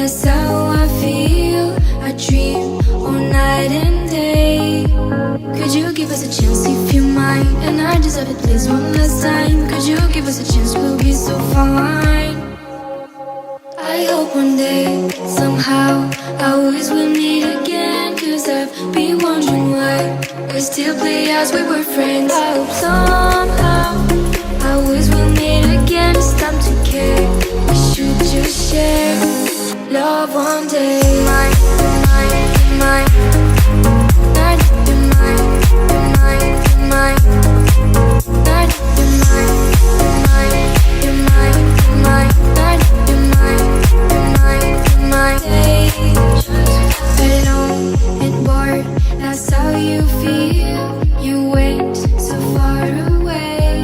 that's how I feel. I dream all night and day. Could you give us a chance if you mind? And I deserve it, please, one last time. Could you give us a chance, we'll be so fine. I hope one day, somehow, I always will meet again. Cause I've been wondering why we still play as we were friends. I hope somehow I always will meet again. It's time to care, we should just share love one day. Mine, mine, mine. Night, you're mine, you're mine, you're mine. Night, you're mine, you're mine, you're mine, you're mine. Night, you're mine, you're mine, you're mine. Hey, alone and bored, that's how you feel. You went so far away.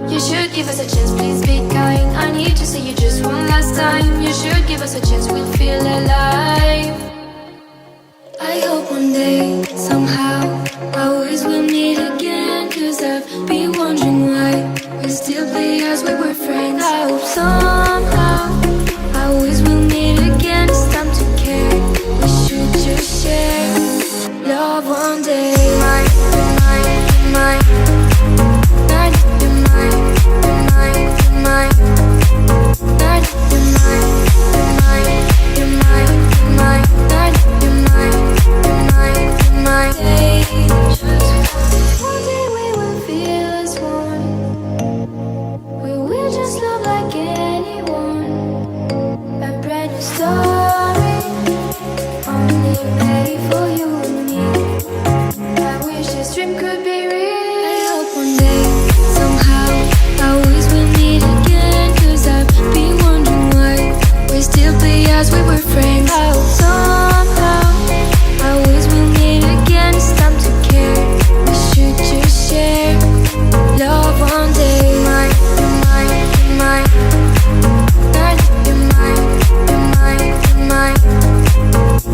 You should give us a chance, please be kind. I need to see you just one last time. You should give us a chance, we'll feel alive. I hope one day, somehow, I always will meet again. Cause I've been wondering why we still play as we were friends. I hope somehow I always will meet again. It's time to care, we should just share love one day. Mine, mine, mine. Night, you're mine, you're mine, you're mine. Night, you're mine, you're mine, you're mine, you're mine. Night, you're mine, you're mine, you're mine. Hey, one day we will feel as one. We will just love like anyone. A brand new story, only made for you and me. I wish this dream could be real. I hope one day, somehow, I always will meet again. Cause I've been wondering why we still play as we were friends. I hope somehow I always will meet again. It's time to care, we should just share love one day. Mine, mine, mine. Night, you're mine, you're mine, you're mine.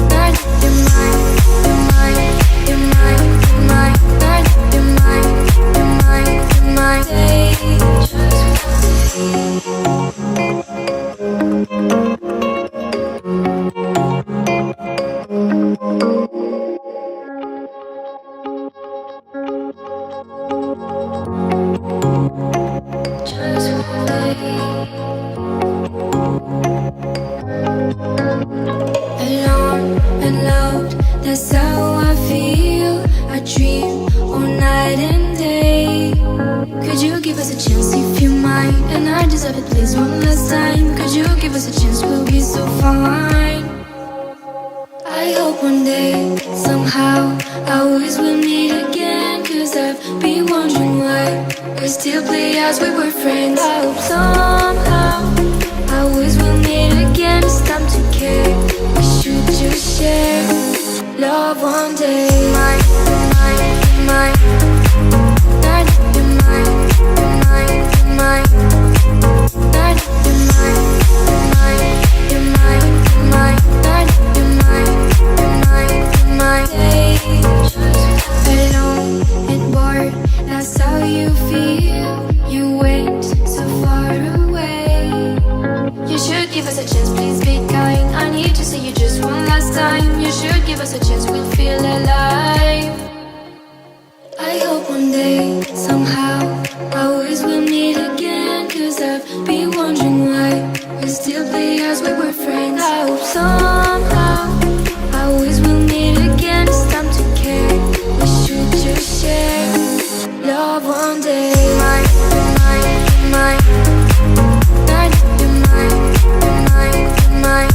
Night, you're mine, you're mine, you're mine, you're mine. Night, you're mine, you're mine, you're mine. Hey, just one day. Alone and loved, that's how I feel. I dream all night and day. Could you give us a chance if you mind? And I deserve it, please, one last time. Could you give us a chance, we'll be so fine. I hope one day, somehow, I always will meet again. Cause I've been wondering why we still play as we were friends. I hope somehow I always will meet again. It's time to care, we should just share love one day. Mine, mine, mine. Night, you're mine, you're mine, you're mine. Night, you're mine, you're mine, you're mine, you're mine. Night, you're mine, you're mine, you're mine. Hey, alone and bored, that's how you feel. You went so far away. You should give us a chance, please be kind. I need to see you just one last time. You should give us a chance, we'll feel alive. I hope one day, somehow, I always will meet again. Cause I've been wondering why we still play as we were friends. I hope somehow I always will meet again. It's time to care, we should just share love one day. Mine, mine, mine. Night, you're mine, you're mine, you're mine.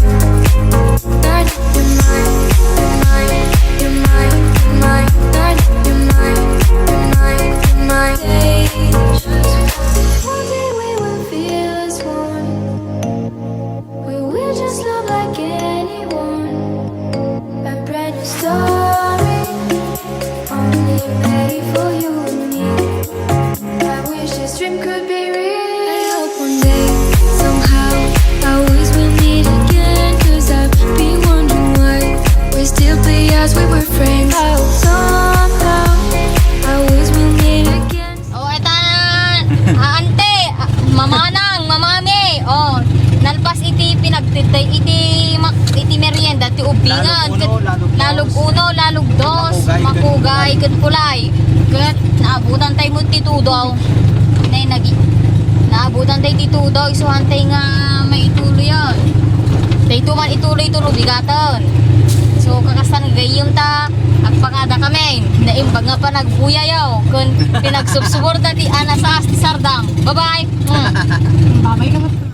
Night, you're mine, you're mine, you're mine, you're mine. Night, you're mine, you're mine, you're mine. Hey, one day we will feel as one. We will just love like anyone. A brand new story, only made for you and me. I wish this dream could be real. I hope one day, somehow, I always will meet again. Cause I've been wondering why we still play as we were friends. I hope somehow I always will meet again. Oh, eto na. Ante, mamanang, mamami. Oh, nalpas iti pinagtitay iti Lingan, Lalog uno, lalog dos, Makugay, makugay, kat kulay. Kat naabutan tayo mo titudaw. Naabutan tayo titudaw, isuhan tayo nga may ituloy yan. Tayo man ituloy ito bigatan. So kakastan gayong ta, agpangada kami. Naimbag nga pa nagbuyayaw. Kung pinagsubsuborda ti anasas ti sardang. Bye-bye! Babay naman.